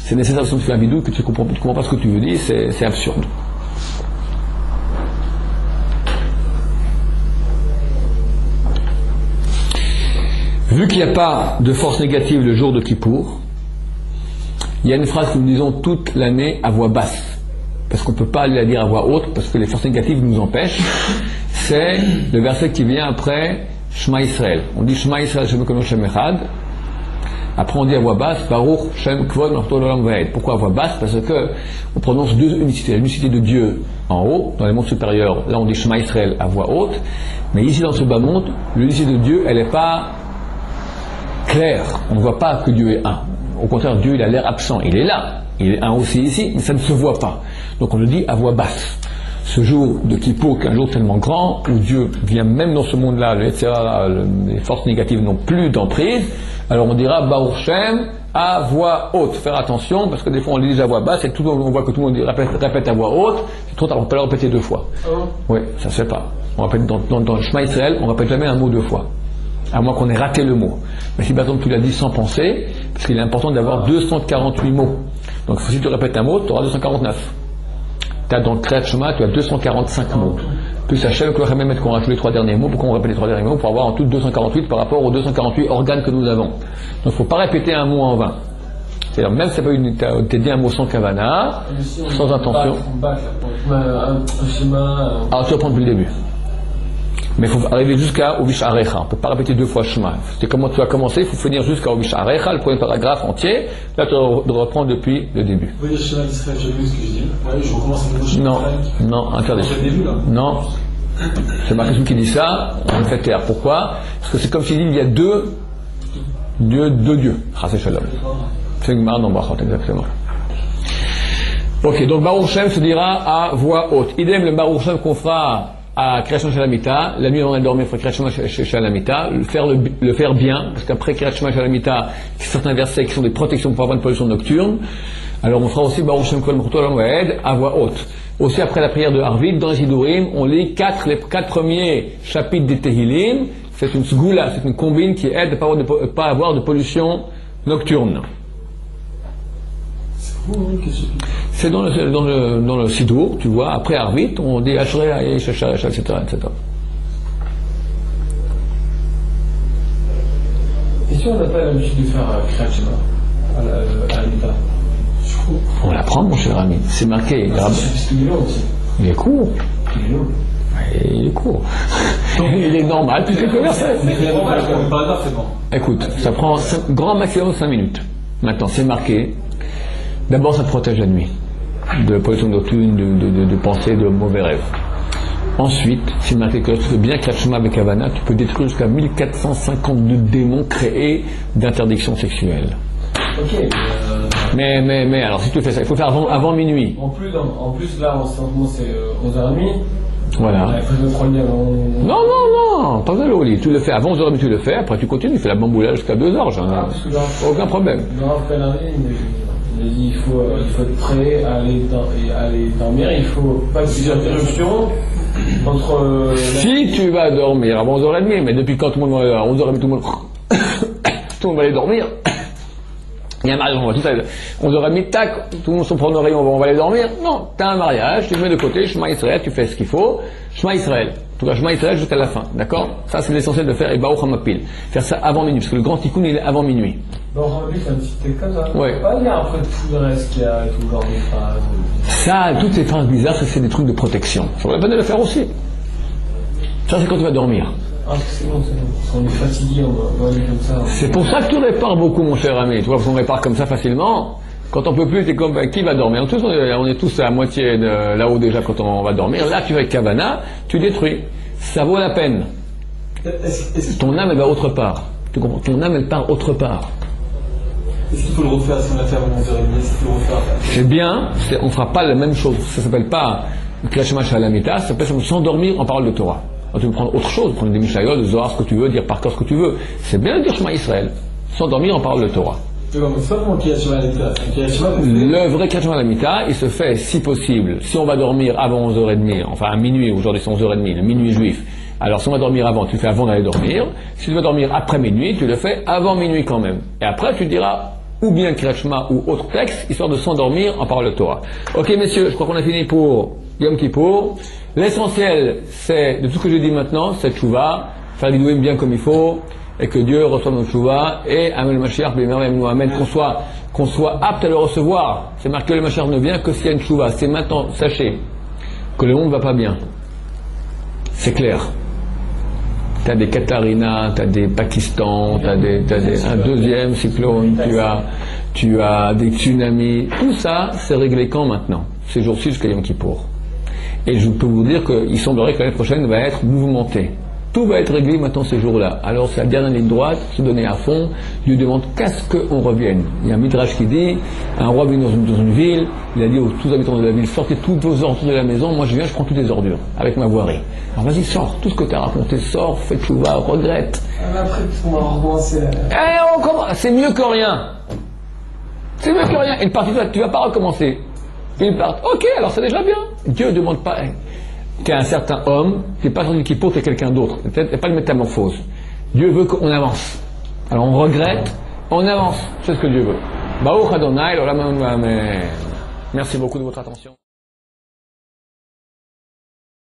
C'est nécessaire si tu fais un vidouille que tu ne comprends pas ce que tu veux dire, c'est absurde. Vu qu'il n'y a pas de force négative le jour de Kippour, il y a une phrase que nous disons toute l'année à voix basse. Parce qu'on ne peut pas aller la dire à voix haute, parce que les forces négatives nous empêchent. C'est le verset qui vient après Shema Yisrael. On dit Shema Yisrael, Shem Elokeinu Shem Echad. Après on dit à voix basse, Baruch Shem Kvod Malchuto L'Olam Vaed. Pourquoi à voix basse? Parce que on prononce deux unicités. L'unicité de Dieu en haut, dans les mondes supérieurs, là on dit Shema Israël à voix haute, mais ici dans ce bas monde, l'unicité de Dieu, elle n'est pas claire. On ne voit pas que Dieu est un. Au contraire, Dieu il a l'air absent. Il est là. Il est un aussi ici, mais ça ne se voit pas. Donc on le dit à voix basse. Ce jour de Kippour, qui est un jour tellement grand, où Dieu vient même dans ce monde-là, les forces négatives n'ont plus d'emprise, alors on dira Baruch Shem à voix haute. Faire attention, parce que des fois on le dit à voix basse, et tout le monde, on voit que tout le monde répète à voix haute, c'est trop tard, on peut le répéter deux fois. Oui, ça se fait pas. On répète dans le Shema Israël, on ne répète jamais un mot deux fois. À moins qu'on ait raté le mot. Mais si par exemple tu l'as dit sans penser, parce qu'il est important d'avoir 248 mots. Donc si tu répètes un mot, tu auras 249. Tu as dans le Kriyat Shema, tu as 245 mots. Plus Hachem, que même mettre qu'on rajoute les trois derniers mots, pourquoi on répète les trois derniers mots? Pour avoir en tout 248 par rapport aux 248 organes que nous avons. Donc il ne faut pas répéter un mot en vain. C'est-à-dire même si tu as dit un mot sans kavana, sans intention. Alors tu vas prendre depuis le début. Mais il faut arriver jusqu'à Ovish Arecha. On ne peut pas répéter deux fois Shema. C'est comment tu as commencé, il faut finir jusqu'à Ovish Arecha, le premier paragraphe entier. Là, tu dois reprendre depuis le début. Vous voyez, Shema d'Israël, j'ai vu ce que je dis. Ouais, je recommence à nouveau Shema. Non, interdit. C'est le début, là. Non. C'est ma question qui dit ça, on le fait taire. Pourquoi? Parce que c'est comme s'il dit il y a deux dieux. Chasé Shalom. C'est une marre dans Brachot, exactement. Ok, donc Baruch Shem se dira à voix haute. Idem le Baruch Shem qu'on fera à Kriyat Shema Shalamita, la nuit avant d'aller dormir, il faut Kriyat Shema Shalamita, le faire bien, parce qu'après Kriyat Shema Shalamita, certains versets qui sont des protections pour avoir une pollution nocturne, alors on fera aussi Baruch Shem Kol Malchuto L'Olam Vaed à voix haute. Aussi après la prière de Harvit, dans les Hidurim, on lit les quatre premiers chapitres des Tehillim, c'est une sgoula, c'est une combine qui aide à ne pas avoir de pollution nocturne. C'est dans le Sidour, tu vois, après Harvit, on dit Ashrei Ha'esh, etc. Et si on n'a pas l'habitude de faire Kriyat Shema à l'État? On l'apprend, mon cher ami. C'est marqué. Il est long aussi. Il est court. Il est long. Il est court. Il est normal, tu sais que Mais c'est bon. Écoute, ça prend grand maximum 5 minutes. Maintenant, c'est marqué. D'abord, ça te protège la nuit. De pollution nocturne, de pensée, de mauvais rêves. Ensuite, c'est marqué que tu fais bien Kriyat Shema avec Havana, tu peux détruire jusqu'à 1452 démons créés d'interdiction sexuelle. Ok. Mais alors si tu fais ça, il faut faire avant minuit. En plus là, en ce moment c'est 11h30. Voilà. Il faut que je me prenne avant. Non, pas au lit. Tu le fais avant 11h30, tu le fais, après tu continues, tu fais la bamboula jusqu'à 2h. Aucun problème. Il dit il faut être prêt à aller dormir, il faut pas de interruption entre. Si tu vas dormir avant 11h30, mais depuis quand tout le monde va à 11h30, tout le monde va aller dormir. Il y a un mariage, on va tout ça, 11h30, tac, tout le monde se prend une oreille, on va aller dormir. Non, tu as un mariage, tu te mets de côté, Shema Israël, tu fais ce qu'il faut, Shema Israël. En tout cas, Shema Israël jusqu'à la fin, d'accord? Ça, c'est l'essentiel de faire, et Baruch HaMapil. Faire ça avant minuit, parce que le grand tikkun, il est avant minuit. Baruch HaMapil, c'est un petit texte comme ça. Ouais. Pas dire après tout le reste qu'il y a, tout le genre de phrases. Ça, toutes ces phrases bizarres, c'est des trucs de protection. Ça vaut la peine de le faire aussi. Ça, c'est quand tu vas dormir. Ah, c'est bon. On est fatigué, on va aller comme ça. C'est pour ça que tu répares beaucoup, mon cher ami. Tu vois, on répare comme ça facilement. Quand on peut plus, t'es comme, qui va dormir? On est tous à moitié de là-haut déjà quand on va dormir. Là, tu vas avec Kavana, tu détruis. Ça vaut la peine. Ton âme, elle va autre part. Tu comprends? Ton âme, elle part autre part. Est-ce qu'il faut le refaire si on l'a fait avant 11h30? Est-ce qu'il faut le refaire? C'est bien, on ne fera pas la même chose. Ça s'appelle pas Kriyat Shema Shalamita, ça s'appelle s'endormir en parole de Torah. Alors, tu peux prendre autre chose, prendre des Mishayot, des Zohar, ce que tu veux, dire par cœur ce que tu veux. C'est bien de dire Shema Israël. S'endormir en parole de Torah. C'est pas mon Kriyat Shema Shalamita. Le vrai Kriyat Shema Shalamita, il se fait, si possible, si on va dormir avant 11h30, enfin à minuit, aujourd'hui c'est 11h30, le minuit juif. Alors si on va dormir avant, tu le fais avant d'aller dormir. Si tu vas dormir après minuit, tu le fais avant minuit quand même. Et après tu diras ou bien Kriyat Shema ou autre texte, histoire de s'endormir en parole de Torah. Ok messieurs, je crois qu'on a fini pour Yom Kippour. L'essentiel, c'est, de tout ce que j'ai dit maintenant, c'est Tchouva, faire l'idouim bien comme il faut, et que Dieu reçoive notre Tchouva, et Amen le Mashiach, Amen, qu'on soit apte à le recevoir. C'est marqué, le Mashiach ne vient que s'il y a une Tchouva. C'est maintenant, sachez, que le monde ne va pas bien. C'est clair. tu as des Katarina, tu as des Pakistan, tu as un deuxième cyclone, tu as des tsunamis. Tout ça, c'est réglé quand maintenant? Ces jours-ci jusqu'à Yom Kippour. Et je peux vous dire qu'il semblerait que l'année prochaine va être mouvementée. Tout va être réglé maintenant ces jours-là. Alors c'est la dernière ligne droite, se donner à fond. Dieu demande qu'à ce qu'on revienne. Il y a un midrash qui dit, un roi vient dans une ville, il a dit aux tous les habitants de la ville, sortez toutes vos ordures de la maison, moi je viens, je prends toutes les ordures, avec ma voirie. Alors vas-y, sors, tout ce que tu as raconté, sors, fais tchouva, regrette. Après, on va recommencer. C'est mieux que rien. C'est mieux que rien. Et le parti, tu vas pas recommencer. Ils partent. Ok, alors c'est déjà bien. Dieu ne demande pas. Tu es un certain homme, tu n'es pas celui qui porte, tu es quelqu'un d'autre. Tu n'es pas une métamorphose. Dieu veut qu'on avance. Alors on regrette, on avance. C'est ce que Dieu veut. Baruch Adonai, l'olam amen. Merci beaucoup de votre attention.